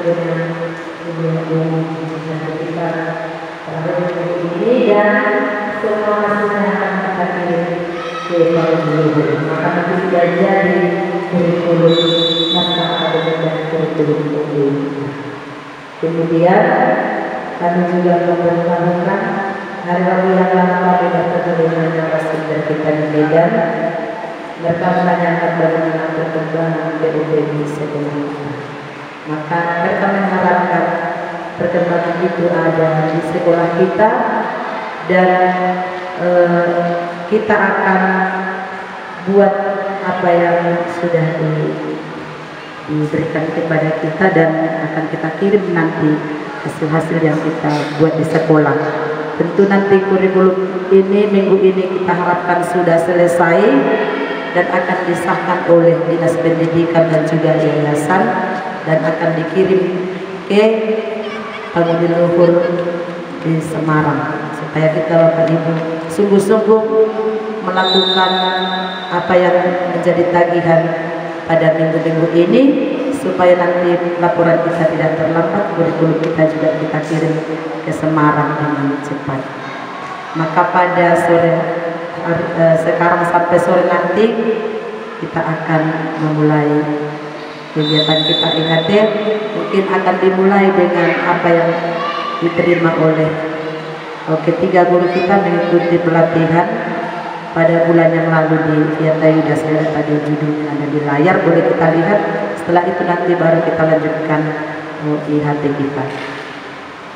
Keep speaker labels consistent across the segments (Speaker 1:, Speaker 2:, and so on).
Speaker 1: dengan kita pada ini dan semua hasilnya akan kita kirim ke para guru. Maka nanti sudah jadi kurikulum naskah akademik dan kurikulum umum. Kemudian kami juga memberitahukan hari Rabu yang lalu ada pertemuan narasumber kita di Medan. Mereka menanyakan bagaimana perkembangan PUB di sekolah kita. Maka mereka mengharapkan perkembangan itu ada di sekolah kita dan kita akan buat apa yang sudah diberikan kepada kita dan akan kita kirim nanti hasil-hasil yang kita buat di sekolah. Tentu nanti kurikulum ini minggu ini kita harapkan sudah selesai dan akan disahkan oleh Dinas Pendidikan dan juga yayasan dan akan dikirim ke Pangudi Luhur di Semarang supaya kita Bapak Ibu sungguh-sungguh melakukan apa yang menjadi tagihan pada minggu-minggu ini supaya nanti laporan kita tidak terlambat, kurikulum kita juga kita kirim ke Semarang dengan cepat. Maka pada sore sekarang sampai sore nanti kita akan memulai kegiatan kita. Ingat ya, mungkin akan dimulai dengan apa yang diterima oleh ketiga guru kita mengikuti pelatihan pada bulan yang lalu di Vietayuda. Saya tadi judulnya ada di layar, boleh kita lihat. Setelah itu nanti baru kita lanjutkan IHT kita.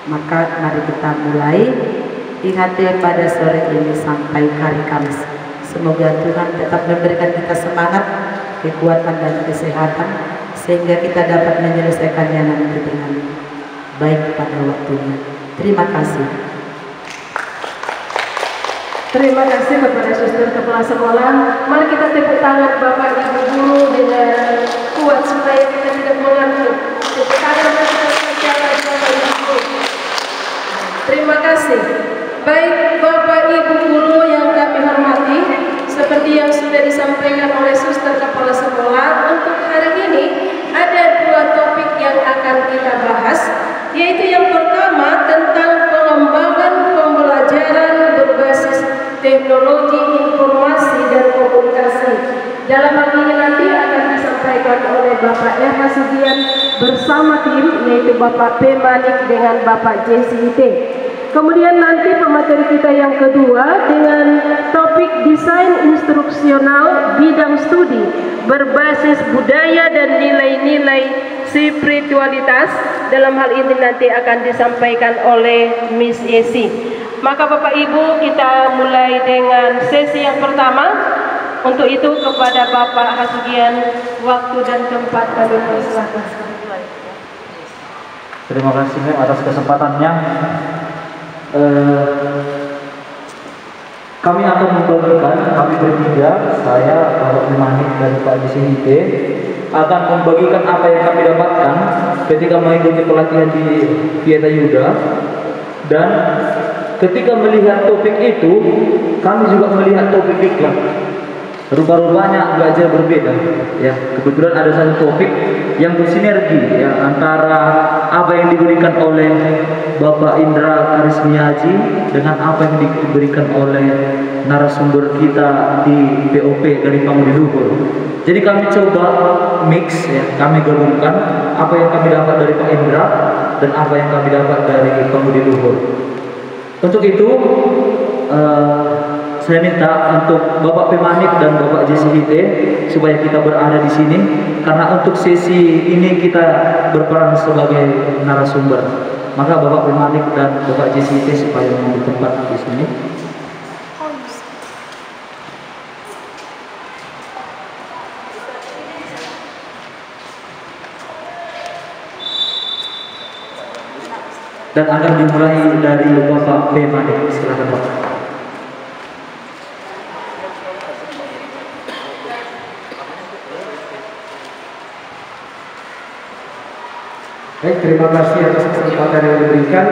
Speaker 1: Maka mari kita mulai IHT pada sore ini sampai hari Kamis. Semoga Tuhan tetap memberikan kita semangat, kekuatan dan kesehatan sehingga kita dapat menyelesaikannya nanti dengan baik pada waktunya. Terima kasih.
Speaker 2: Terima kasih kepada suster kepala sekolah. Mari kita tepuk tangan Bapak Ibu guru dengan kuat supaya kita tidak mengantuk. Tepuk tangan kita berjalan Bapak Ibu guru. Terima kasih. Baik Bapak Ibu guru yang kami hormati, seperti yang sudah disampaikan oleh suster kepala sekolah, untuk hari ini ada dua topik yang akan kita bahas, yaitu yang pertama tentang pengembangan pembelajaran berbasis teknologi informasi dan komunikasi. Dalam hal ini nanti akan disampaikan oleh Bapak Yahya Sugian bersama tim, yaitu Bapak P. Manik dengan Bapak JCIT. Kemudian nanti pemateri kita yang kedua dengan topik desain instruksional bidang studi berbasis budaya dan nilai-nilai spiritualitas. Dalam hal ini nanti akan disampaikan oleh Miss Yesi. Maka Bapak Ibu kita mulai dengan sesi yang pertama. Untuk itu kepada Bapak Hasugian waktu dan tempat kami persilahkan.
Speaker 3: Terima kasih atas kesempatannya. Kami akan membagikan, kami bertiga, saya, Bapak Manik dan Pak JCIT akan membagikan apa yang kami dapatkan ketika mengikuti pelatihan di Vietayuda. Dan ketika melihat topik itu, kami juga melihat topik diklat. Rupa-rupanya belajar berbeda. Ya, kebetulan ada satu topik yang bersinergi ya, antara apa yang diberikan oleh Bapak Indra Karismiaji dengan apa yang diberikan oleh narasumber kita di POP dari Pangudi Luhur. Jadi kami coba mix ya, kami gabungkan apa yang kami dapat dari Pak Indra dan apa yang kami dapat dari Pangudi Luhur. Untuk itu saya minta untuk Bapak Pemanik dan Bapak JCIT supaya kita berada di sini karena untuk sesi ini kita berperan sebagai narasumber. Maka Bapak Pemanik dan Bapak JCIT supaya mengambil tempat di sini. Dan akan dimulai dari Bapak Pemanik. Silakan Pak.
Speaker 4: Baik, terima kasih atas kesempatan yang diberikan.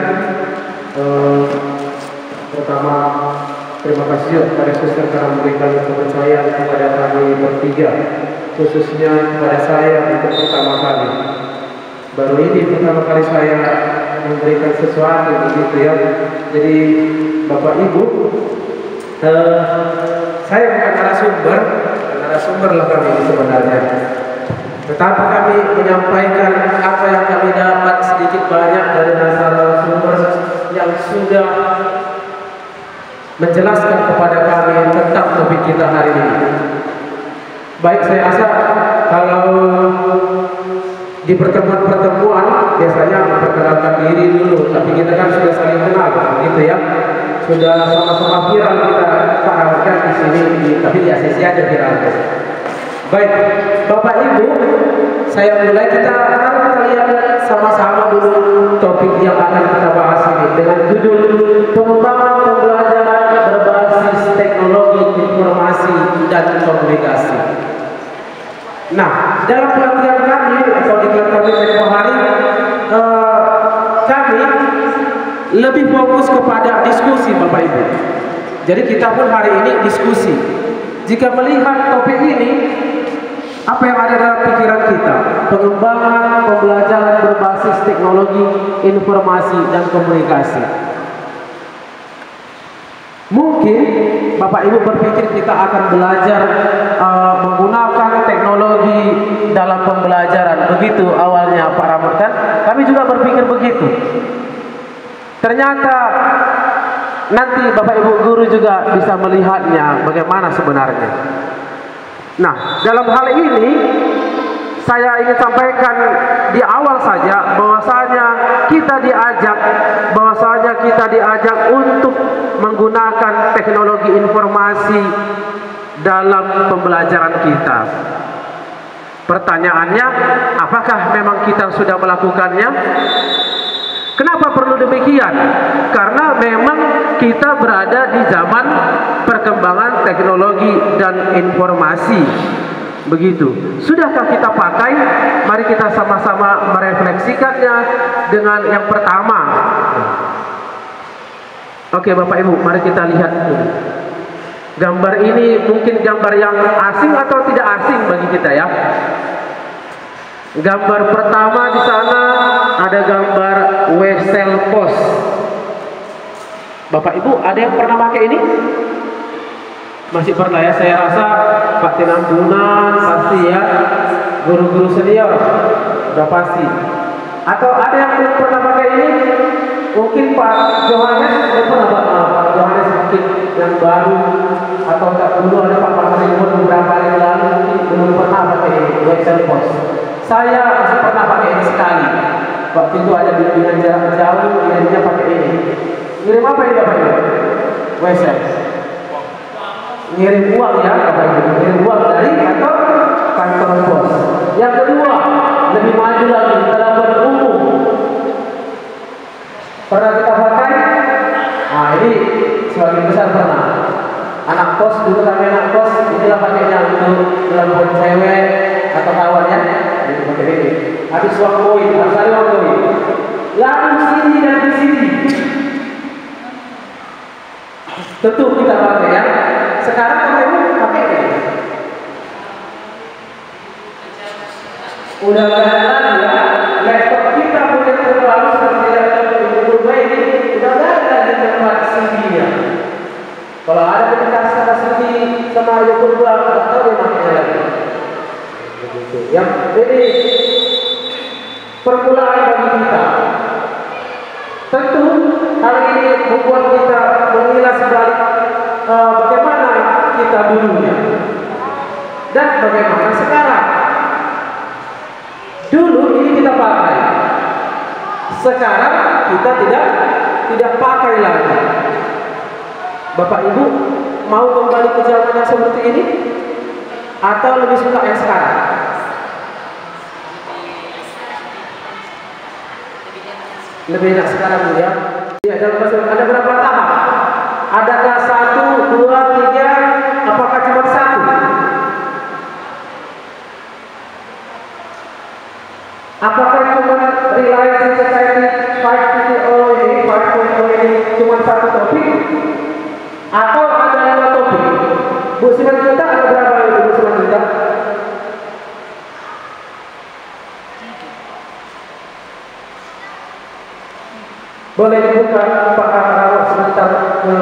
Speaker 4: Pertama, terima kasih kepada suster karena memberikan kepercayaan kepada kami bertiga, khususnya kepada saya untuk pertama kali. baru ini pertama kali saya memberikan sesuatu begitu ya. Jadi Bapak Ibu, saya bukan narasumber lah kami sebenarnya. Tetapi kami menyampaikan apa yang kami dapat sedikit banyak dari narasumber yang sudah menjelaskan kepada kami tentang topik kita hari ini. Baik, saya rasa kalau di pertemuan-pertemuan biasanya memperkenalkan diri dulu, tapi kita kan sudah saling kenal, gitu ya. Sudah sama-sama viral kita tawarkan di sini, tapi di ACC aja viralnya. Baik, Bapak Ibu, saya mulai. Kita lihat sama-sama dulu topik yang akan kita bahas ini dengan judul pengembangan pembelajaran berbasis teknologi informasi dan komunikasi. Nah, dalam pelatihan kami atau di kami tempoh hari, kami lebih fokus kepada diskusi, Bapak Ibu. Jadi kita pun hari ini diskusi. Jika melihat topik ini, apa yang ada dalam pikiran kita? Pengembangan pembelajaran berbasis teknologi informasi dan komunikasi. Mungkin Bapak Ibu berpikir kita akan belajar menggunakan teknologi dalam pembelajaran. Begitu awalnya Pak Ramatan. Kami juga berpikir begitu. Ternyata nanti Bapak Ibu guru juga bisa melihatnya bagaimana sebenarnya. Nah, dalam hal ini saya ingin sampaikan di awal saja bahwasanya kita diajak untuk menggunakan teknologi informasi dalam pembelajaran kita. Pertanyaannya, apakah memang kita sudah melakukannya? Kenapa perlu demikian? Karena memang kita berada di zaman perkembangan teknologi dan informasi. Begitu. Sudahkah kita pakai? Mari kita sama-sama merefleksikannya dengan yang pertama. Oke, Bapak Ibu, mari kita lihat dulu. Gambar ini mungkin gambar yang asing atau tidak asing bagi kita ya. Gambar pertama di sana ada gambar Wesel Pos. Bapak Ibu, ada yang pernah pakai ini? Masih pernah ya, saya rasa Pak Tinambunan pasti ya, guru-guru senior udah pasti. Atau ada yang belum pernah pakai ini? Mungkin Pak Johannes belum pernah, Pak Johannes mungkin yang baru, atau tak dulu ada Pak Pasrimur beberapa hari lalu mungkin belum pernah pakai ini, Wesel Pos. Saya masih pernah pakai ini sekali. Waktu itu ada bimbingan jarak jauh, bimbingannya pakai ini. Ngirim apa ini Bapak Ibu? Wesel. Ngirim uang ya Bapak Ibu. Ngirim uang dari kantor pos. Yang kedua, lebih maju lagi, telepon umum. Pernah kita pakai? Nah, ini sebagian besar pernah. Anak kos, dulu kami anak kos, inilah pakainya untuk telepon cewek atau kawan ya. Habis uang koin, harus ada uang koin. Lalu sini dan di sini. Tentu kita pakai ya. Sekarang Bapak Ibu pakai ini. Udah nggak ada lagi ya. Laptop kita punya terlalu seperti laptop ibu ini, udah nggak ada lagi tempat CD-nya. Kalau ada bekas kata CD sama ibu nggak tahu dia makanya lagi. Yang ini permulaan bagi kita. Tentu hal ini membuat kita mengilas balik bagaimana kita dulunya dan bagaimana sekarang. Dulu ini kita pakai, sekarang kita tidak pakai lagi. Bapak Ibu mau kembali ke zaman yang seperti ini atau lebih suka yang sekarang? Lebih enak sekarang ya. Ya, dalam bahasa ada berapa tahap? Adakah 1, 2, 3? Apakah cuma 1? Apakah cuma Realizing Society 5.0 ini, 5.0 ini cuma satu topik? Atau ada 5 topik? Bu Simanjuntak ada berapa itu Bu Simanjuntak? Boleh dibuka Pak Arok sebentar ke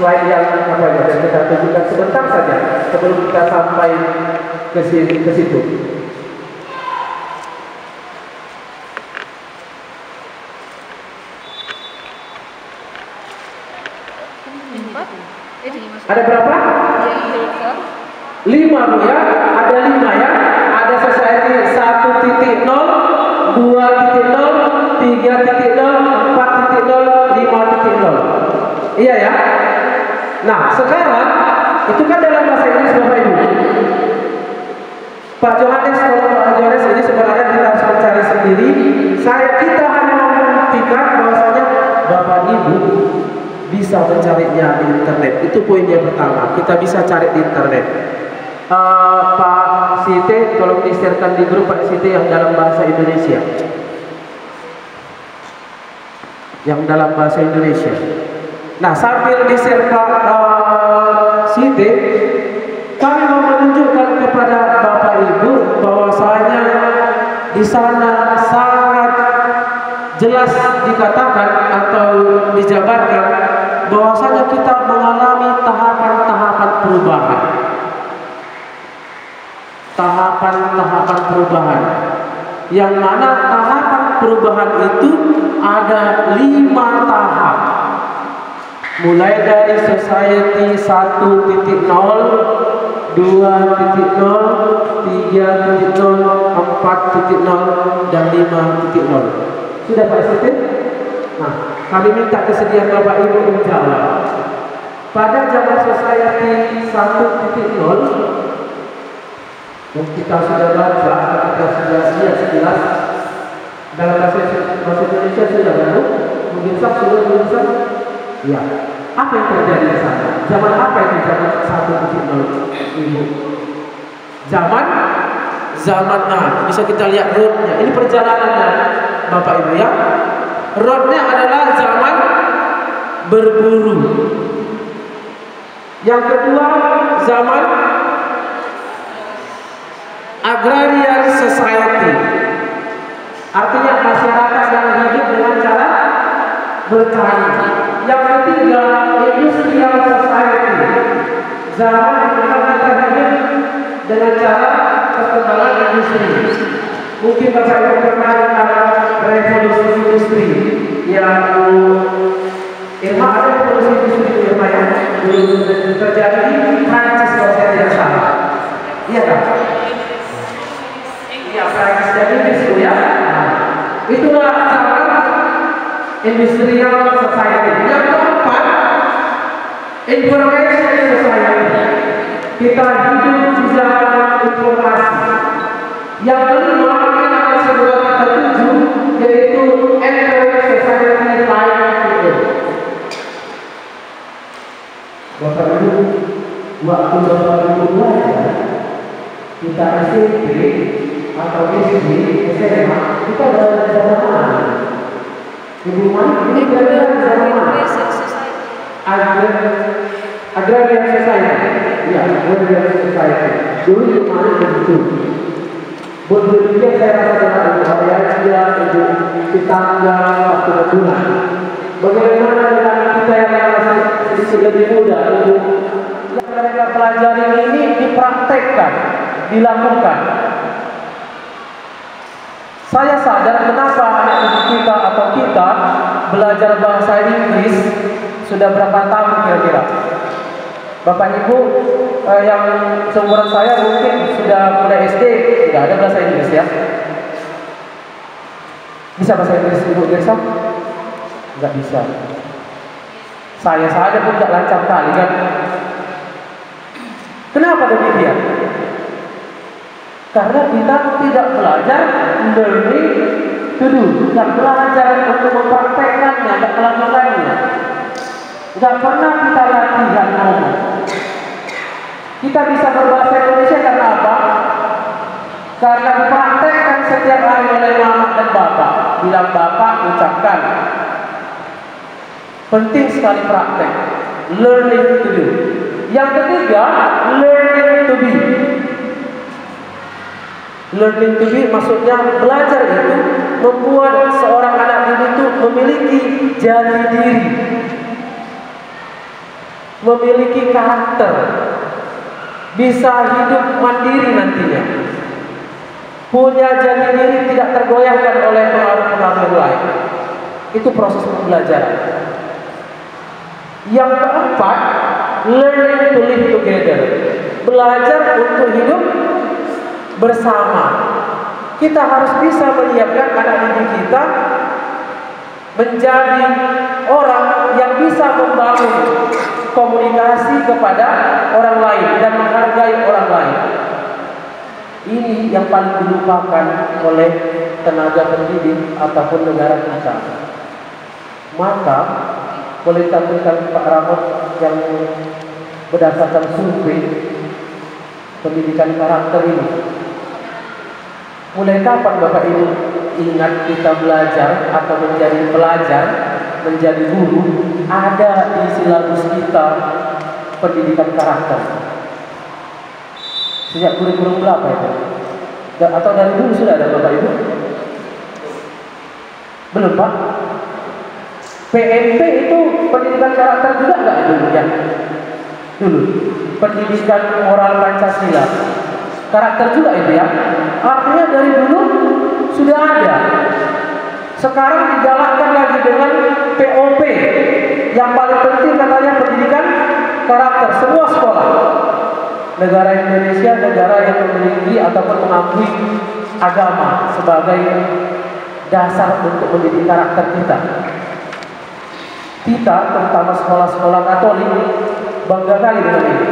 Speaker 4: slide yang apa ya, dan kita tunjukkan sebentar saja sebelum kita sampai ke situ. Ada berapa? 5 Bu ya, ada 5 ya. Ada society 1.0, 2.0, 3.0, 4.0, 5.0. Iya ya. Nah sekarang itu kan dalam bahasa Inggris Bapak Ibu. Pak Johannes, kalau Pak Johannes ini sebenarnya kita harus mencari sendiri. Kita hanya membuktikan bahwasanya Bapak Ibu bisa mencarinya di internet. Itu poin yang pertama. Kita bisa cari di internet. Pak Siti, tolong di-sharekan di grup Pak Siti yang dalam bahasa Indonesia. Yang dalam bahasa Indonesia. Nah, sambil di-share Pak Siti, kami mau menunjukkan kepada Bapak Ibu bahwasanya di sana sangat jelas dikatakan atau dijabarkan bahwasanya kita mengalami tahapan-tahapan perubahan. Tahapan-tahapan perubahan. Yang mana tahapan perubahan itu ada 5 tahap. Mulai dari society 1.0, 2.0, 3.0, 4.0 dan 5.0. Sudah Pak Siti? Nah, kami minta kesediaan Bapak Ibu menjawab. Pada zaman society 1.0, yang kita sudah baca, kita sudah lihat sekilas dalam bahasa Indonesia sudah baru, mungkin sudah. Ya, apa yang terjadi di sana? Zaman apa itu zaman 1.0 Ibu? Zaman bisa kita lihat roadnya. Ini perjalanannya Bapak Ibu ya. Roadnya adalah zaman berburu. Yang kedua zaman agrarian society. Artinya masyarakat yang hidup dengan cara bertani. Yang ketiga industrial society. Zaman di mana kita hidup dengan cara perkembangan industri. Mungkin Bapak Ibu pernah dengar revolusi industri yang Irma, ada revolusi industri Irma yang terjadi di Prancis kalau saya tidak salah. Iya kan? Iya, Prancis dan Inggris ya. Itulah zaman industrial society. Yang keempat, information society. Kita hidup di zaman informasi. Yang kelima, yang akan segera kita tuju, yaitu Android Society 5.0. Bapak Ibu, waktu Bapak Ibu belajar, kita SMP atau SD, SMA, kita berada di zaman mana? Ibu mana? Ini berada di zaman mana? Agrarian Society. Ya, Agrarian Society. Dulu di mana begitu? Berikutnya saya rasa dengan Ibu Ibu Pitangga, Pak Tuhan. Bagaimana dengan kita yang masih sedikit lebih muda, Ibu? Yang mereka pelajari ini dipraktekkan, dilakukan. Saya sadar kenapa anak didik kita atau kita belajar bahasa Inggris sudah berapa tahun kira-kira. Bapak Ibu yang seumuran saya mungkin sudah mulai SD tidak ada bahasa Inggris ya. Bisa bahasa Inggris Ibu Gersa? Enggak bisa. Saya saja pun tidak lancar kali kan. Kenapa demikian? Karena kita tidak belajar learning to do, tidak belajar untuk mempraktekkannya, tidak melakukannya. Tidak pernah kita latihan ngomong. Kita bisa berbahasa Indonesia karena apa? Karena dipraktekkan setiap hari oleh mama dan bapak. Bilang bapak, ucapkan. Penting sekali praktek. Learning to do. Yang ketiga, learning to be. Learning to be maksudnya belajar itu membuat seorang anak didik itu memiliki jati diri, memiliki karakter, bisa hidup mandiri nantinya, punya jati diri, tidak tergoyahkan oleh pengaruh-pengaruh yang lain. Itu proses pembelajaran. Yang keempat, learning to live together, belajar untuk hidup bersama. Kita harus bisa menyiapkan anak didik kita menjadi orang yang bisa membangun komunikasi kepada orang lain dan menghargai orang lain. Ini yang paling dilupakan oleh tenaga pendidik ataupun negara kita. Maka boleh ditampilkan Pak Ramot yang berdasarkan survei pendidikan karakter ini. Mulai kapan Bapak Ibu ingat kita belajar atau menjadi pelajar, menjadi guru, ada di silabus kita pendidikan karakter? Sejak kurikulum berapa itu? Atau dari dulu sudah ada Bapak Ibu? Belum Pak? PMP itu pendidikan karakter juga nggak dulu ya? Dulu pendidikan moral Pancasila karakter juga itu ya. Artinya dari dulu sudah ada. Sekarang digalakkan lagi dengan POP. Yang paling penting katanya pendidikan karakter semua sekolah. Negara Indonesia negara yang memiliki ataupun mengakui agama sebagai dasar untuk mendidik karakter kita. Kita terutama sekolah-sekolah Katolik bangga kali dengan ini.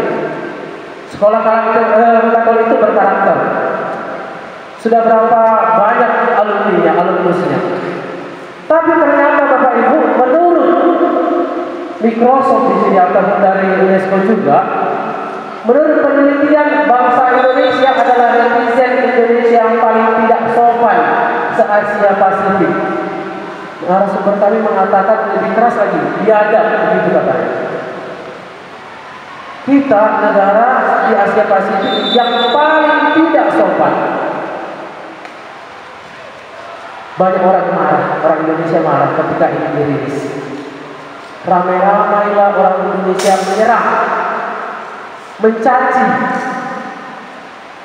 Speaker 4: Sekolah Katolik itu berkarakter. Sudah berapa banyak alumnusnya. Tapi ternyata Bapak Ibu, menurut Microsoft di sini ataupun dari UNESCO juga, menurut penelitian bangsa Indonesia adalah netizen Indonesia yang paling tidak sopan se-Asia Pasifik. Narasumber kami mengatakan lebih keras lagi, biadab begitu katanya. Kita negara di Asia Pasifik yang paling tidak sopan. Banyak orang marah, orang Indonesia marah ketika ini dirilis. Ramai-ramailah orang Indonesia menyerang, mencaci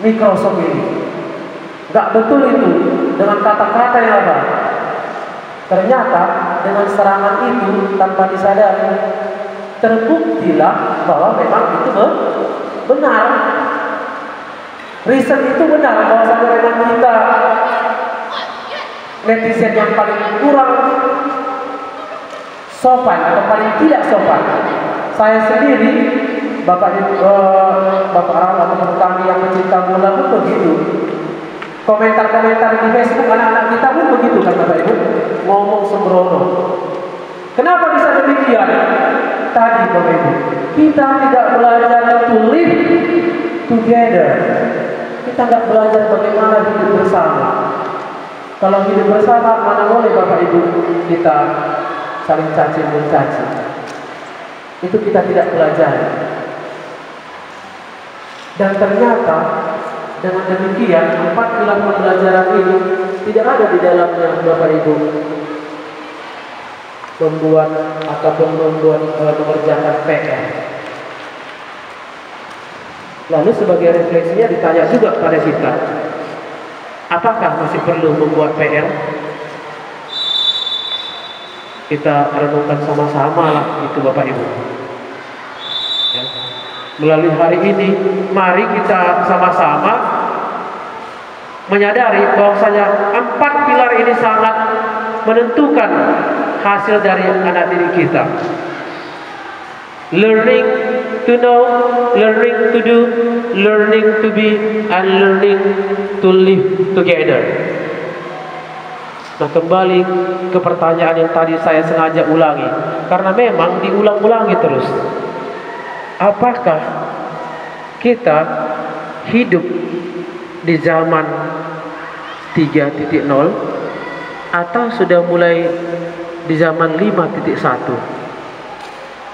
Speaker 4: Microsoft ini. Gak betul itu dengan kata-kata yang apa? Ternyata dengan serangan itu tanpa disadari terbuktilah bahwa memang itu benar. Riset itu benar bahwa memang kita netizen yang paling kurang sopan atau paling tidak sopan. Saya sendiri, Bapak Ram atau kami yang pecinta bola pun begitu. Komentar-komentar di Facebook anak-anak kita pun begitu kan Bapak Ibu, ngomong sembrono. Kenapa bisa demikian? Tadi Bapak Ibu, kita tidak belajar to live together. Kita nggak belajar bagaimana hidup bersama. Kalau hidup bersama, mana boleh Bapak Ibu kita saling caci mencaci. Itu kita tidak belajar. Dan ternyata dengan demikian 4 pilar pembelajaran ini tidak ada di dalamnya Bapak Ibu membuat ataupun mengerjakan PR. Lalu sebagai refleksinya ditanya juga pada kita, apakah masih perlu membuat PR? Kita renungkan sama-sama lah itu Bapak Ibu. Ya. Melalui hari ini, mari kita sama-sama menyadari bahwasanya 4 pilar ini sangat menentukan hasil dari anak didik kita. Learning to know, learning to do, learning to be, and learning to live together. Nah, kembali ke pertanyaan yang tadi saya sengaja ulangi, karena memang diulang-ulangi terus. Apakah kita hidup di zaman 3.0 atau sudah mulai di zaman 5.1?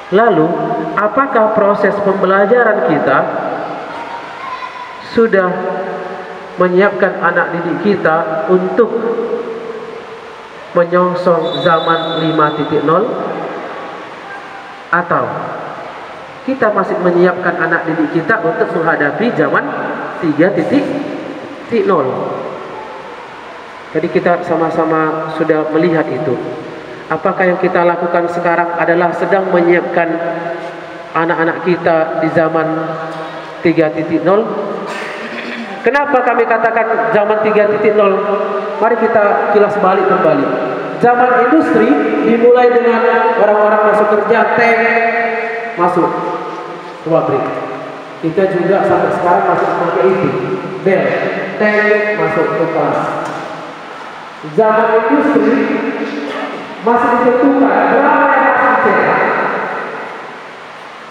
Speaker 4: Lalu, apakah proses pembelajaran kita sudah menyiapkan anak didik kita untuk menyongsong zaman 5.0, atau kita masih menyiapkan anak didik kita untuk menghadapi zaman 3.0. Jadi kita sama-sama sudah melihat itu. Apakah yang kita lakukan sekarang adalah sedang menyiapkan anak-anak kita di zaman 3.0? Kenapa kami katakan zaman 3.0? Mari kita kilas balik kembali. Zaman industri dimulai dengan orang-orang masuk kerja, tank masuk ke pabrik. Kita juga sampai sekarang masih pakai itu, bel, tank masuk ke kelas. Zaman industri masih ditentukan berapa yang harus dicetak.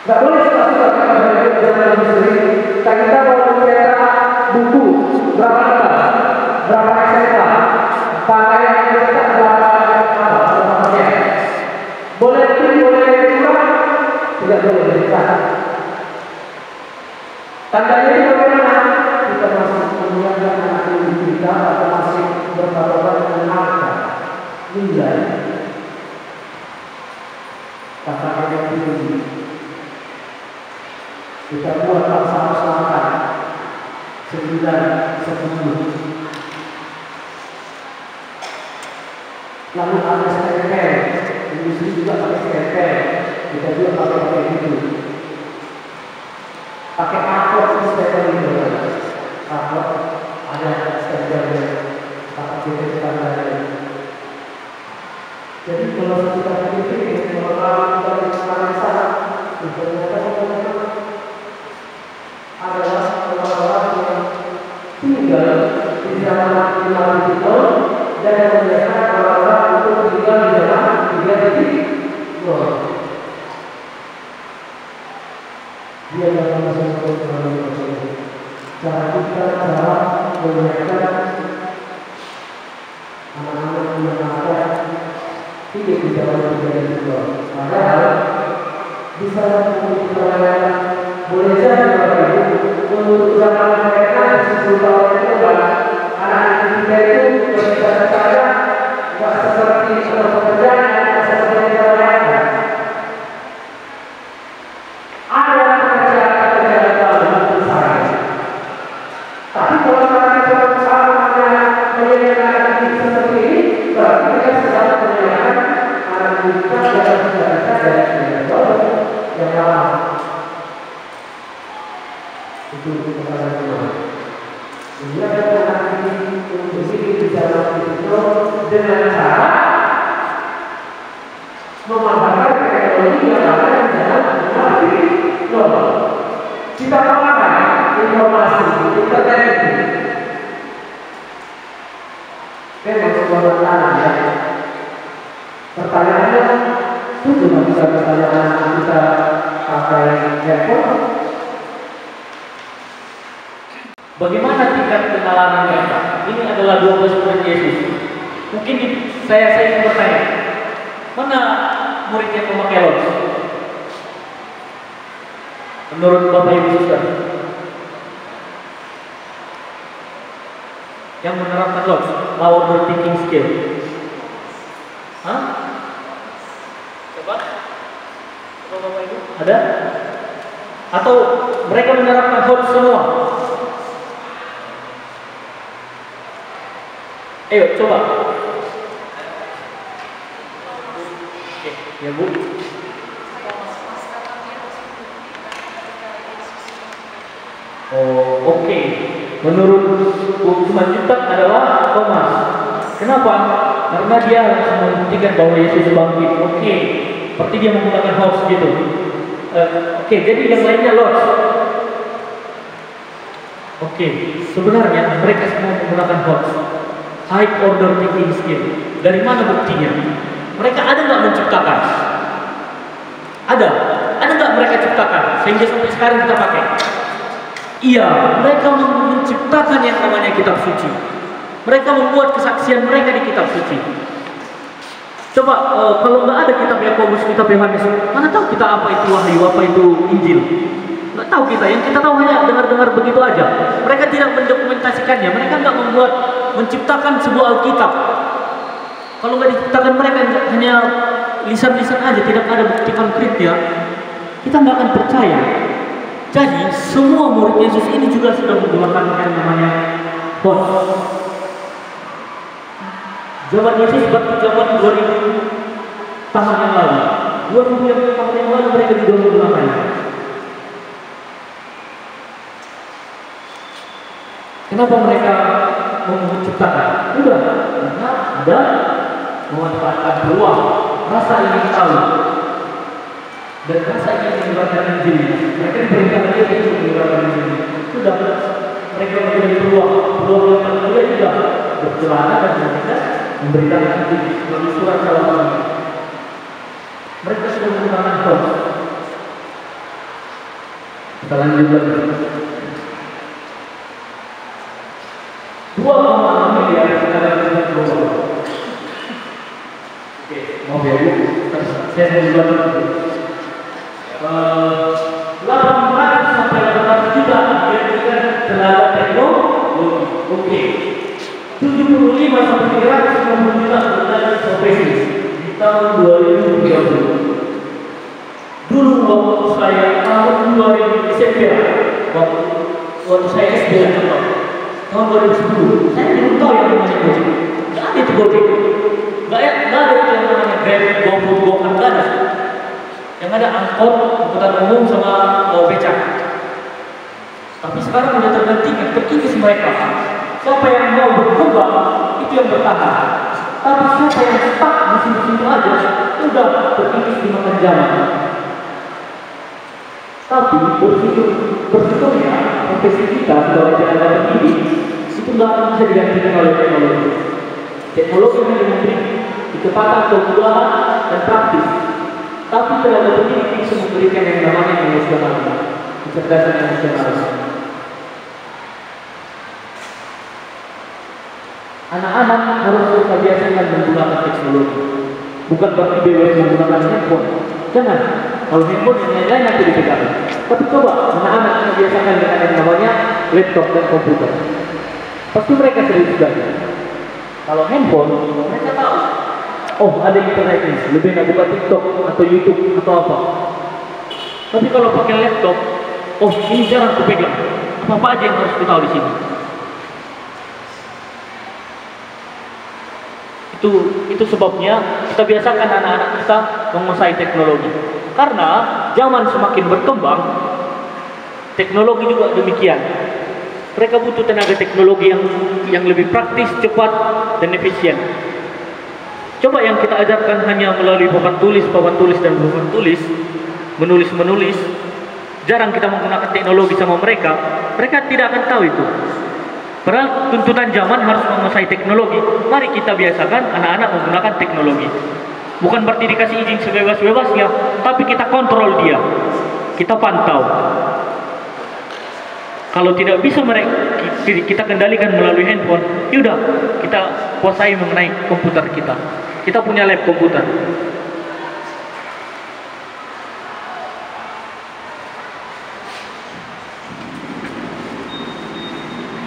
Speaker 4: Nggak boleh suka-suka kita belajar zaman industri. Kita mau mencetak buku berapa lembar, berapa SMK, pakaian yang dicetak berapa pakaian. Boleh lebih, boleh kurang, tidak boleh dicetak. Tandanya itu bagaimana? Kita masih menyiapkan anak didik kita atau masih berpatokan dengan harga nilai. Katakan yang tinggi. Kita buat sama-sama 9, 10. Lalu ada stempel, industri juga pakai stempel. Kita juga pakai itu. Pakai akor stempel itu. Akor ada stempelnya. Pakai kita lagi. Jadi kalau kita pikir kalau kita sekarang sana, itu adalah orang-orang yang tinggal di zaman 5.0 dan membiarkan orang-orang untuk tinggal di zaman 3.0. Dia dalam masuk ke cara kita cara menyiapkan anak-anak yang ada hidup di zaman 3.0. Padahal di sana kita boleh jadi untuk zaman mereka 10 tahun itu anak kita itu bercita-cita nggak seperti pekerjaan yang seperti yang lainnya. Ada pekerjaan untuk saya. Tapi kalau mereka sama menjadikan anak didik seperti ini, berarti kita sedang menjadikan anak didik kita dalam cita-cita dari yang lama. Itu kepada Tuhan. Menjadikan anak ini untuk hidup di dalam itu dengan cara memanfaatkan teknologi yang ada di dalam teknologi. Kita pakai informasi internet itu. Memang sebuah tantangan ya. Pertanyaannya itu cuma bisa pertanyaan kita pakai handphone.
Speaker 3: Bagaimana tingkat kenalan mereka? Ini adalah 12 murid Yesus. Mungkin saya ingin bertanya, mana murid yang memakai lot? Menurut Bapak Ibu Saudara, yang menerapkan lot, power berthinking skill. Hah? Coba Bapak Ibu, ada? Atau mereka menerapkan hot semua? Ayo coba. Oke, ya Bu. Oh, oke. Menurut Bu Simanjuntak adalah Thomas. Kenapa? Karena dia harus membuktikan bahwa Yesus bangkit. Oke. Seperti dia menggunakan hoax gitu. Oke, jadi yang lainnya lost. Oke, sebenarnya mereka semua menggunakan hoax. High order thinking skill. Dari mana buktinya? Mereka ada nggak menciptakan? Ada nggak mereka ciptakan sehingga sampai sekarang kita pakai? Iya, mereka menciptakan yang namanya kitab suci. Mereka membuat kesaksian mereka di kitab suci. Coba kalau nggak ada kitab Yakobus, kitab Yohanes, mana tahu kita apa itu wahyu, apa itu Injil? Nggak tahu kita. Yang kita tahu hanya dengar-dengar begitu aja. Mereka tidak mendokumentasikannya. Mereka nggak menciptakan sebuah Alkitab. Kalau nggak diciptakan mereka hanya lisan-lisan aja, tidak ada bukti konkretnya, kita nggak akan percaya. Jadi semua murid Yesus ini juga sudah menggunakan yang namanya phone. Zaman Yesus berarti zaman 2000 tahun yang lalu. 2000 tahun yang lalu mereka juga menggunakannya. Kenapa mereka menciptakan? Udah, karena ada memanfaatkan peluang, rasa ingin tahu dan rasa ingin menyebarkan Injil. Mereka diperintahkan dia untuk menyebarkan Injil. Sudah, mereka mempunyai peluang yang termulia juga bercelana dan mereka memberitakan Injil melalui surat Al-Quran. Mereka sudah menggunakan hoax. Kita lanjut lagi. 2,6 miliar sekarang kita global. Oke, mau ya Bu, saya mau bilang dulu. 800 sampai 800 juta dijadikan tenaga teknologi. Oke. 75 sampai 350 juta tenaga profesional di tahun 2030. Dulu waktu saya tahun 2000 SMP, waktu saya SD tahun 2010, saya belum tahu yang namanya Gojek. Nggak ada itu Gojek. Nggak ada itu yang namanya Grab, GoFood, GoCar, nggak ada. Yang ada angkot, angkutan umum sama becak. Tapi sekarang udah tergantikan, terkikis mereka. Siapa yang mau berkembang, itu yang bertahan. Tapi siapa yang stuck di situ aja, udah terkikis di makan zaman. Tapi bersyukurnya profesi kita sebagai tenaga pendidik itu nggak akan bisa digantikan oleh teknologi. Teknologi yang memberi kecepatan, kemudahan dan praktis. Tapi tenaga pendidik bisa memberikan yang namanya emosional, kecerdasan emosional. Anak-anak harus kita biasakan menggunakan teknologi. Bukan berarti bebas menggunakan handphone. Jangan. Kalau handphone yang lain nanti dipegang. Tapi coba anak-anak kita biasakan dengan yang namanya laptop dan komputer. Pasti mereka serius belajar. Kalau handphone, mereka tahu. Oh, ada internet ini. Lebih nak buka TikTok atau YouTube atau apa. Tapi kalau pakai laptop, oh ini jarang kupegang. Apa aja yang harus kita tahu di sini. Itu sebabnya kita biasakan anak-anak kita menguasai teknologi. Karena zaman semakin berkembang, teknologi juga demikian. Mereka butuh tenaga teknologi yang lebih praktis, cepat, dan efisien. Coba yang kita ajarkan hanya melalui papan tulis dan papan tulis, menulis. Jarang kita menggunakan teknologi sama mereka. Mereka tidak akan tahu itu. Padahal tuntutan zaman harus menguasai teknologi. Mari kita biasakan anak-anak menggunakan teknologi. Bukan berarti dikasih izin sebebas-bebasnya, tapi kita kontrol dia. Kita pantau. Kalau tidak bisa kita kendalikan melalui handphone, yaudah kita kuasai mengenai komputer kita. Kita punya lab komputer.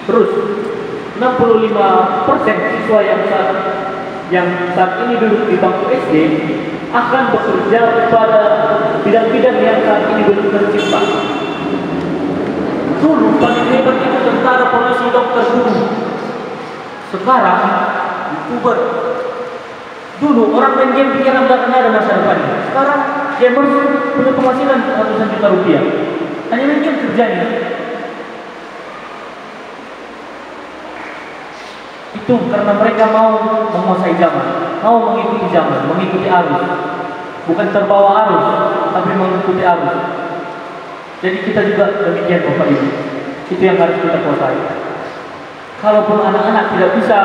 Speaker 3: Terus 65% siswa yang saat ini duduk di bangku SD akan bekerja pada bidang-bidang yang saat ini belum tercipta. Dulu paling hebat itu tentara, polisi, dokter, guru. Sekarang YouTuber. Dulu orang main game pikiran nggak ada masa depannya. Sekarang gamer punya penghasilan ratusan juta rupiah. Hanya main game kerjanya. Itu karena mereka mau menguasai zaman, mau mengikuti zaman, mengikuti arus. Bukan terbawa arus, tapi mengikuti arus. Jadi kita juga demikian Bapak Ibu. Itu yang harus kita kuasai. Kalaupun anak-anak tidak bisa,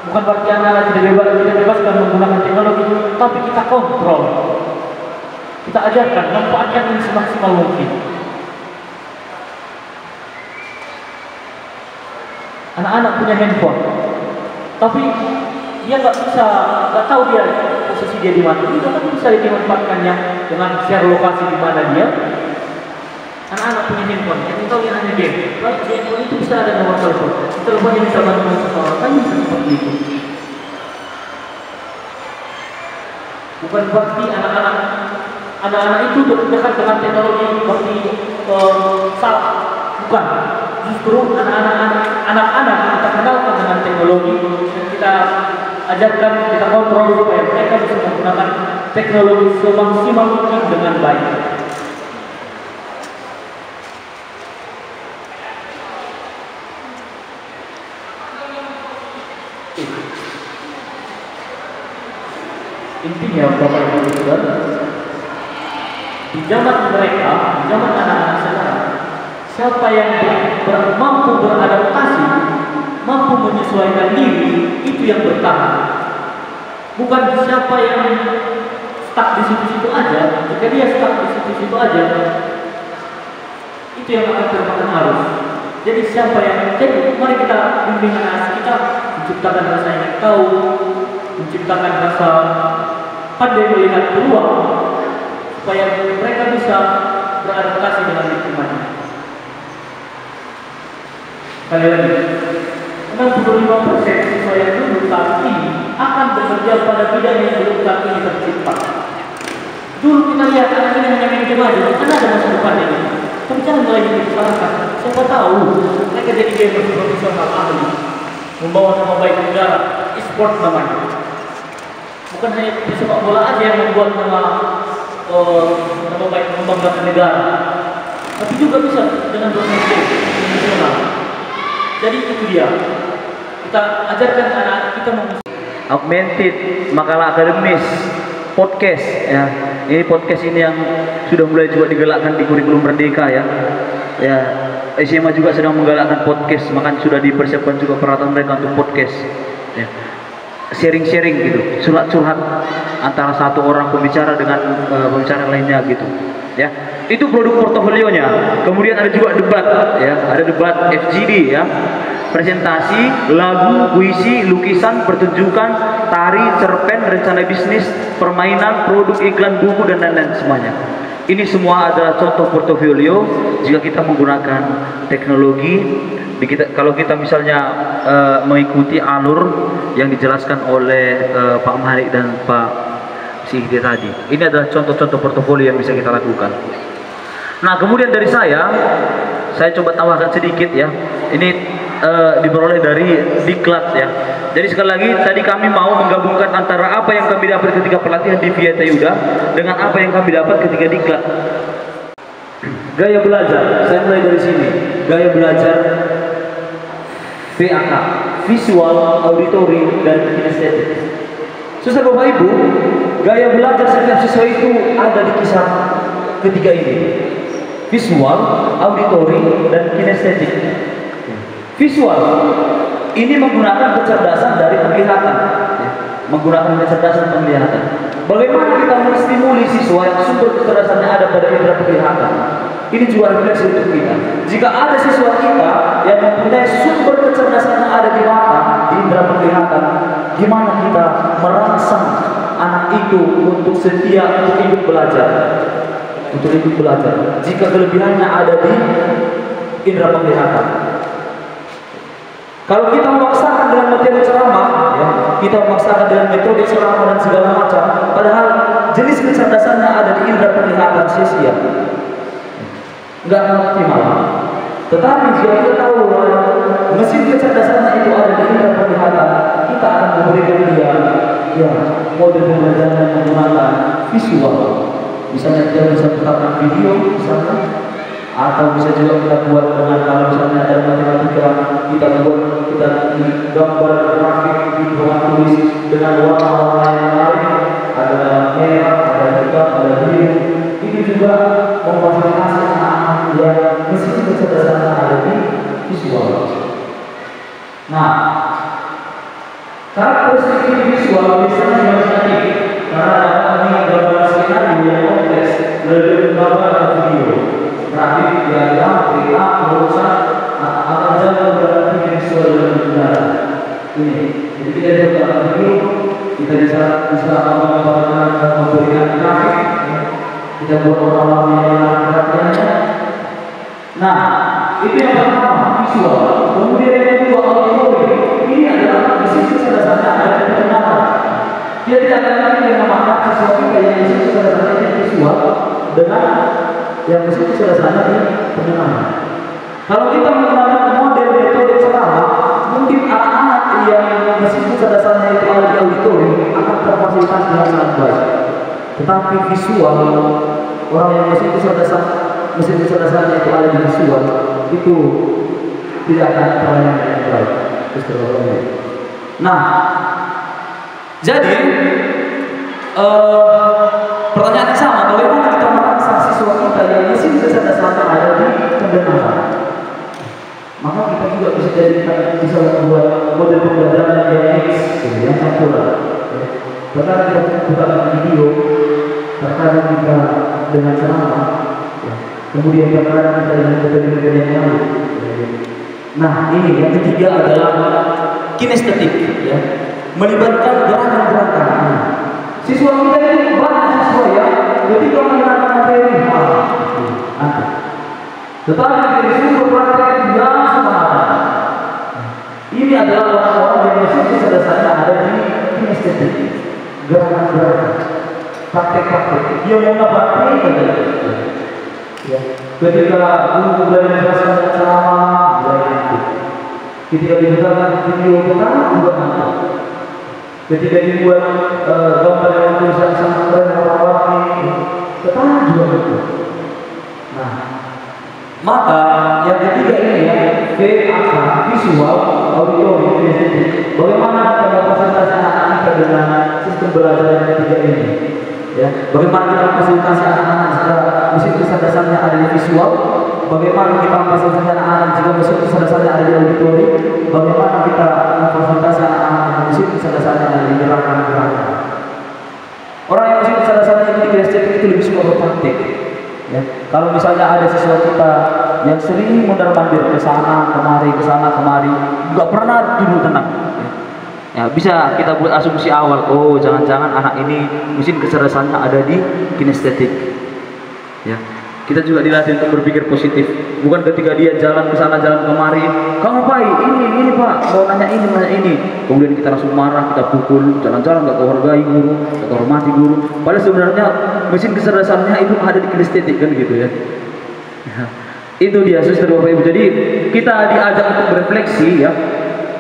Speaker 3: bukan berarti anak-anak tidak bebaskan menggunakan teknologi, tapi kita kontrol. Kita ajarkan, manfaatkan ini semaksimal mungkin. Anak-anak punya handphone, tapi dia nggak tahu dia posisi dia di mana. Itu kan bisa dimanfaatkannya dengan share lokasi di mana dia. Anak-anak punya handphone, yang tahu yang hanya game. Baik, di handphone itu bisa ada nomor telepon. Teleponnya bisa bantu seseorang, kan bisa seperti itu. Bukan berarti anak-anak itu dekat dengan teknologi seperti salah. Bukan. Justru anak-anak kita kenalkan dengan teknologi dan kita ajarkan, kita kontrol supaya mereka bisa menggunakan teknologi semaksimal mungkin dengan baik. Intinya Bapak Ibu Saudara, di zaman mereka, di zaman anak-anak sekarang, siapa yang mampu beradaptasi, mampu menyesuaikan diri, itu yang bertahan. Bukan siapa yang stuck di situ-situ aja. Jika dia stuck di situ-situ aja, itu yang akan terpengaruh. Jadi mari kita bimbing anak kita, menciptakan rasa ingin tahu, menciptakan rasa pandai melihat peluang, supaya mereka bisa beradaptasi dengan lingkungannya. Sekali lagi, 65% siswa yang dulu saat ini akan bekerja pada bidang yang belum saat ini tercipta. Dulu kita lihat anak ini hanya main game aja, kan ada masa depan ini. Tapi jangan mulai disalahkan. Siapa tahu mereka jadi gamer profesional ahli, membawa nama baik negara, e-sport namanya. Bukan hanya di sepak bola aja yang membuat nama baik membanggakan negara, tapi juga bisa dengan bermain nasional. Jadi itu dia, kita ajarkan anak kita
Speaker 5: augmented, makalah akademis, podcast ya. Ini podcast ini yang sudah mulai juga digalakkan di kurikulum Merdeka ya. Ya, SMA juga sedang menggalakkan podcast, maka sudah dipersiapkan juga peralatan mereka untuk podcast. Ya. Sharing-sharing gitu, curhat-curhat antara satu orang pembicara dengan pembicara lainnya gitu. Ya, itu produk portofolionya. Kemudian ada juga debat, ya, ada debat FGD ya, presentasi, lagu, puisi, lukisan, pertunjukan, tari, cerpen, rencana bisnis, permainan, produk iklan, buku dan lain-lain semuanya. Ini semua adalah contoh portofolio jika kita menggunakan teknologi. Kalau kita misalnya mengikuti alur yang dijelaskan oleh Pak Malik dan Pak Sihdi tadi, ini adalah contoh-contoh portofolio yang bisa kita lakukan. Nah, kemudian dari saya coba tambahkan sedikit ya. Ini diperoleh dari Diklat ya. Jadi sekali lagi tadi kami mau menggabungkan antara apa yang kami dapat ketika pelatihan di Via Yuda dengan apa yang kami dapat ketika Diklat. Gaya belajar, saya mulai dari sini. Gaya belajar VAK, visual, auditory, dan kinestetik. Saudara Bapak Ibu, gaya belajar setiap siswa itu ada di kisah ketiga ini: visual, auditory, dan kinestetik. Visual ini menggunakan kecerdasan dari penglihatan, menggunakan kecerdasan penglihatan. Bagaimana kita menstimuli siswa yang sumber kecerdasannya ada pada indera penglihatan? Ini juga refleksi untuk kita. Jika ada siswa kita yang mempunyai sumber kecerdasan yang ada di mata, di indera penglihatan, gimana kita merangsang anak itu untuk setia untuk ikut belajar, jika kelebihannya ada di indera penglihatan. Kalau kita memaksakan dengan materi ceramah, ya, kita memaksakan dengan metode ceramah dan segala macam, padahal jenis kecerdasannya ada di indera penglihatan, sia-sia, nggak optimal. Tetapi jika kita tahu mesin kecerdasannya itu ada di indera penglihatan, kita akan memberikan dia ya model pembelajaran yang menggunakan visual. Misalnya dia bisa putarkan video misalnya, atau bisa juga kita buat dengan kalau misalnya ada matematika, kita gambar grafik di bawah tulis dengan warna-warna yang lain, ada merah, ada hitam, ada biru. Ini juga memfasilitasi anak-anak yang mesin kecerdasan ada di visual. Nah, karakteristik visual biasanya imajinatif karena dapat gambar skenario yang kompleks, lebih gambar dan video. Grafik, diagram, cerita, perusahaan akan jauh berbeda visual dan udara. Ini, jadi kita juga video, kita bisa memberikan grafik, kita buat orang-orang yang perhatiannya. Nah, itu yang pertama visual. Kemudian yang kedua auditory. Ini adalah mesin kecerdasan ada di pendengaran. Dia tidak akan lagi menamakan sesuatu
Speaker 3: dengan yang mesin kecerdasannya di pendengaran. Kalau kita menggunakan model metode sekarang, mungkin anak-anak yang mesin kecerdasannya itu ada di auditorium akan terfasilitasi dengan sangat baik. Tetapi visual, orang yang mesin kecerdasannya itu ada di visual, itu tidak akan terlayani dengan baik. Nah, jadi pertanyaan yang sama, bagaimana kita merangsang siswa kita yang mesin kecerdasannya ada di pendengaran? Maka kita juga bisa membuat model pembelajaran yang yang campuran. Terkadang kita buka video, terkadang kita dengan ceramah, kemudian terkadang kita dengan metode-metode yang lain. Nah, ini yang ketiga adalah kinestetik, ya, melibatkan gerakan-gerakan. Siswa kita ini banyak siswa ya, ketika mengenal materi, tetapi disuruh praktek yang semangat. Ini adalah orang-orang yang mesin kecerdasannya ada di kinestetik, gerakan-gerakan, praktek-praktek. Dia mau praktek saja. Ya. Ketika guru mulai menjelaskan ceramah, mulai ngantuk. Ketika dibuka video pertama juga ngantuk. Ketika dibuat gambar yang tulisan sama keren warna-warni, pertama juga ngantuk. Nah, maka yang ketiga ini ya, VAK, visual, auditori, kinestetik. Bagaimana kita memfasilitasi anak-anak kita dengan sistem belajar yang ketiga ini? Ya, bagaimana kita memfasilitasi anak-anak jika mesin kecerdasannya ada di visual? Bagaimana kita memfasilitasi anak-anak jika mesin kecerdasannya ada di auditori? Bagaimana kita memfasilitasi anak-anak jika mesin kecerdasannya ada di gerakan-gerakan? Orang yang mesin kecerdasannya itu di kinestetik itu lebih suka berpraktik. Ya, kalau misalnya ada siswa kita yang sering mondar-mandir ke sana kemari, nggak pernah duduk tenang. Ya, bisa kita buat asumsi awal, oh jangan-jangan anak ini mesin kecerdasannya ada di kinestetik. Ya, kita juga dilatih untuk berpikir positif. Bukan ketika dia jalan ke sana, jalan kemari, kau ngapain? Ini pak, mau nanya ini. Kemudian kita langsung marah, kita pukul, jalan-jalan nggak kau hargai guru, nggak kau hormati guru. Padahal sebenarnya mesin kecerdasannya itu ada di kinestetik kan gitu ya. Ya, itu dia saudara Bapak Ibu. Jadi kita diajak untuk berefleksi ya.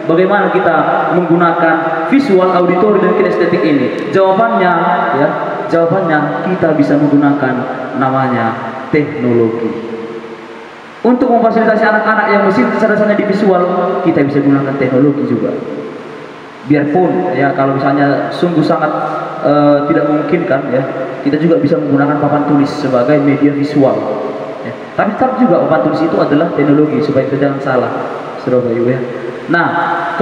Speaker 3: Bagaimana kita menggunakan visual, auditori dan kinestetik ini? Jawabannya kita bisa menggunakan namanya teknologi. Untuk memfasilitasi anak-anak yang mesin kecerdasannya di visual, kita bisa gunakan teknologi juga. Biarpun ya kalau misalnya sungguh sangat tidak memungkinkan ya, kita juga bisa menggunakan papan tulis sebagai media visual. Ya. Tapi tetap juga papan tulis itu adalah teknologi supaya kita jangan salah, saudara Bayu ya. Nah,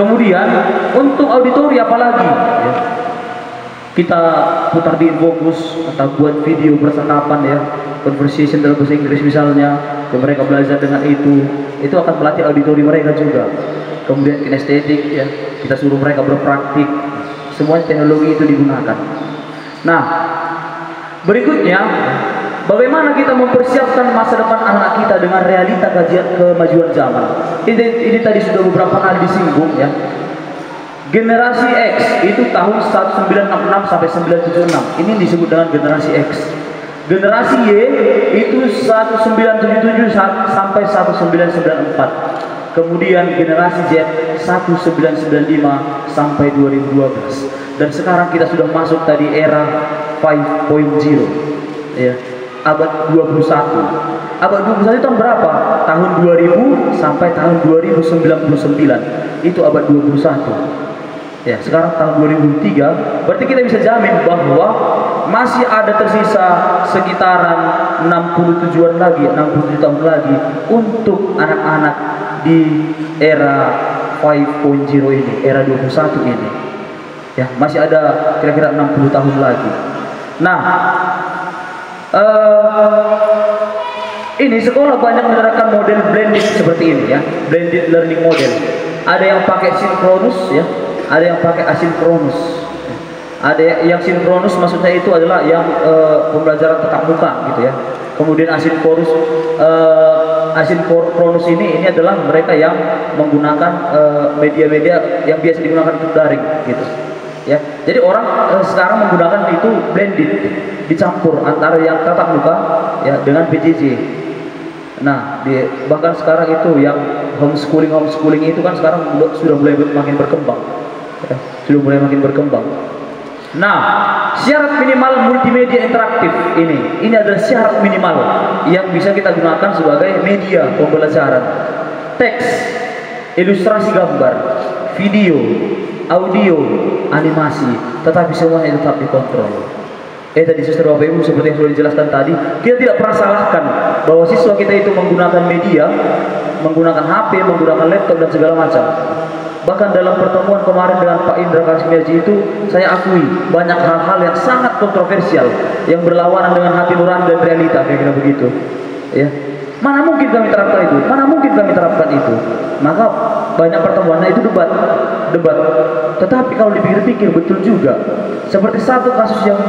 Speaker 3: kemudian untuk auditori apalagi ya, kita putar di Infocus atau buat video percakapan ya, conversation dalam bahasa Inggris misalnya, mereka belajar dengan itu akan melatih auditori mereka juga. Kemudian kinestetik ya, kita suruh mereka berpraktik, semuanya teknologi itu digunakan. Nah, berikutnya bagaimana kita mempersiapkan masa depan anak kita dengan realita kemajuan zaman. Ini tadi sudah beberapa kali disinggung ya. Generasi X itu tahun 1966 sampai 976. Ini disebut dengan generasi X. Generasi Y itu 1977 sampai 1994. Kemudian generasi Z 1995 sampai 2012. Dan sekarang kita sudah masuk tadi era 5.0 ya. Abad 21. Abad 21 tahun berapa? Tahun 2000 sampai tahun 2099. Itu abad 21. Ya, sekarang tahun 2003, berarti kita bisa jamin bahwa masih ada tersisa sekitaran 67 tahun lagi untuk anak-anak di era 5.0 ini, era 21 ini. Ya, masih ada kira-kira 60 tahun lagi. Nah, ini sekolah banyak menerapkan model blended seperti ini ya, blended learning model. Ada yang pakai sinkronus ya, ada yang pakai asinkronus. Ada yang sinkronus maksudnya itu adalah yang pembelajaran tatap muka gitu ya. Kemudian asinkronus ini adalah mereka yang menggunakan media-media yang biasa digunakan untuk daring gitu. Ya.
Speaker 5: Jadi orang sekarang menggunakan itu blended, dicampur antara yang tatap muka ya dengan PJJ. Nah, bahkan sekarang itu yang homeschooling itu kan sekarang sudah mulai makin berkembang. Ya, sudah mulai makin berkembang. Nah, syarat minimal multimedia interaktif ini adalah syarat minimal yang bisa kita gunakan sebagai media pembelajaran. Teks, ilustrasi gambar, video, audio, animasi, tetapi semuanya tetap dikontrol. Tadi Suster Bapak Ibu, seperti yang sudah dijelaskan tadi, kita tidak pernah salahkan bahwa siswa kita itu menggunakan media, menggunakan HP, menggunakan laptop dan segala macam. Bahkan dalam pertemuan kemarin dengan Pak Indra Karismiaji itu, saya akui banyak hal-hal yang sangat kontroversial yang berlawanan dengan hati nurani dan realita, kira-kira begitu. Ya, mana mungkin kami terapkan itu? Mana mungkin kami terapkan itu? Maka banyak pertemuannya itu debat. Tetapi kalau dipikir-pikir betul juga. Seperti satu kasus yang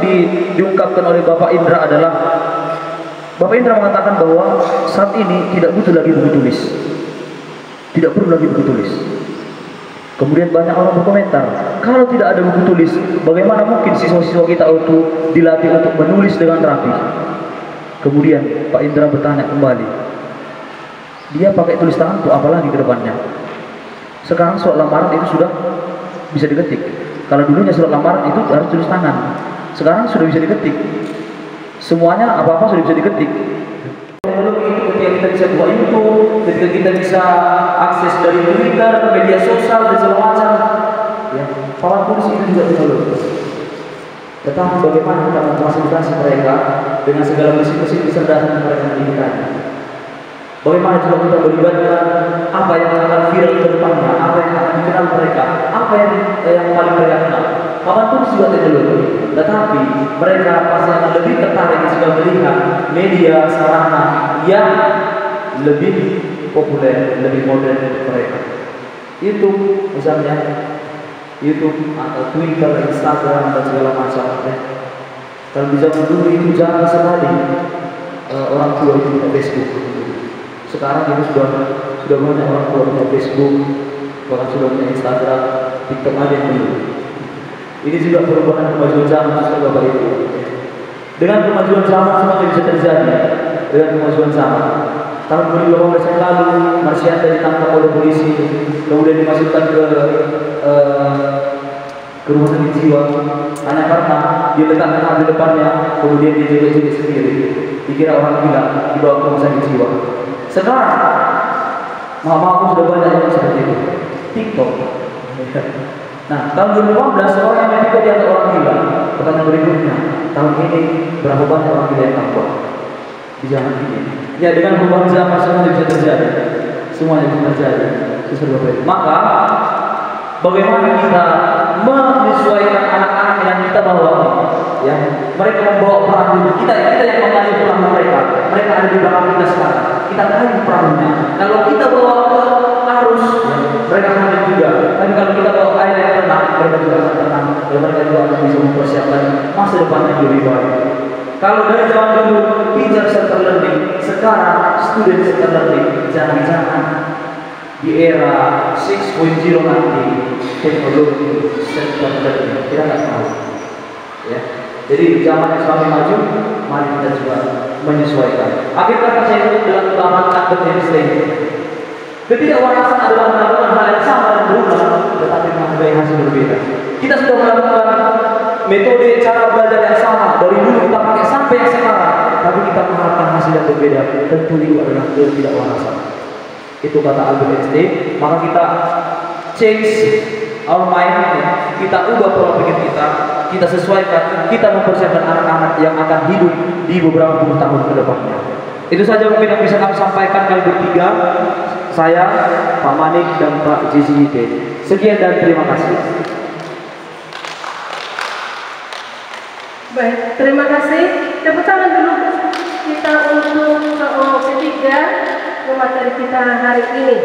Speaker 5: diungkapkan oleh Bapak Indra adalah Bapak Indra mengatakan bahwa saat ini tidak butuh lagi buku tulis. Tidak perlu lagi buku tulis. Kemudian banyak orang berkomentar, kalau tidak ada buku tulis, bagaimana mungkin siswa-siswa kita untuk dilatih untuk menulis dengan rapi? Kemudian Pak Indra bertanya kembali, dia pakai tulis tangan untuk apa lagi ke depannya? Sekarang surat lamaran itu sudah bisa diketik. Kalau dulunya surat lamaran itu harus tulis tangan. Sekarang sudah bisa diketik. Semuanya apa-apa sudah bisa diketik. Ketika kita bisa buka YouTube, ketika kita bisa akses dari Twitter, media sosial dan segala macam, ya, papan tulis itu juga teknologi. Tetapi bagaimana kita memfasilitasi mereka dengan segala mesin-mesin kecerdasan yang mereka miliki? Bagaimana juga kita melibatkan apa yang akan viral ke depannya, apa yang akan dikenal mereka, apa yang paling mereka kenal. Papan tulis juga teknologi, tetapi mereka pasti akan lebih tertarik jika melihat media sarana yang lebih populer, lebih modern untuk mereka. YouTube misalnya, YouTube atau Twitter, Instagram dan segala macam. Kalau bisa dulu itu jarang sekali orang tua itu punya Facebook. Sekarang itu sudah banyak orang tua punya Facebook, bahkan sudah punya Instagram, TikTok ada dulu. Ini juga perubahan kemajuan zaman, Saudara Bapak Ibu. Dengan kemajuan zaman semuanya bisa terjadi. Dengan kemajuan zaman, tahun 2018 yang lalu, Marsyanda ditangkap oleh polisi, kemudian dimasukkan ke rumah sakit jiwa hanya karena dia letakkan HP di depannya, kemudian dia joget-joget sendiri, dikira orang gila, dibawa ke rumah sakit jiwa. Sekarang, mama sudah banyak yang seperti itu. TikTok. Nah, tahun 2015 orang yang juga dianggap orang gila. Pertanyaan berikutnya, tahun ini berapa banyak orang gila yang tampak di zaman ini? Ya, dengan perubahan zaman semuanya bisa terjadi. Semuanya bisa terjadi. Maka, bagaimana kita menyesuaikan anak-anak yang kita bawa? Ya, mereka membawa peran kita yang mengalir peran mereka. Mereka ada di belakang kita sekarang. Kita tahu perannya. Kalau kita bawa ke arus, ya, mereka hadir juga. Tapi kalau kita bawa air yang tenang, mereka juga akan tenang. Dan mereka juga akan bisa mempersiapkan masa depan yang lebih baik. Kalau dari zaman dulu teacher center learning, sekarang student center learning. Jangan-jangan di era 6.0 nanti teknologi center learning, kita nggak tahu. Ya. Jadi zaman yang semakin maju, mari kita juga menyesuaikan. Akhirnya saya itu dalam ulaman Albert Einstein. Ketidakwarasan adalah melakukan hal yang sama dan berulang, tetapi menghasilkan hasil berbeda. Kita sudah melakukan metode cara belajar yang sama dari dulu kita pakai sampai yang sekarang, tapi kita mengharapkan hasil yang berbeda. Tentu itu adalah ketidakwarasan. Itu kata Albert Einstein. Maka kita change our mind, kita ubah pola pikir kita sesuaikan, kita mempersiapkan anak-anak yang akan hidup di beberapa puluh tahun ke depannya. Itu saja mungkin yang bisa kami sampaikan kali bertiga. Saya, Pak Manik dan Pak JCIT. Sekian dan terima kasih.
Speaker 2: Baik, terima kasih. Tepuk tangan dulu kita untuk ketiga materi kita hari ini.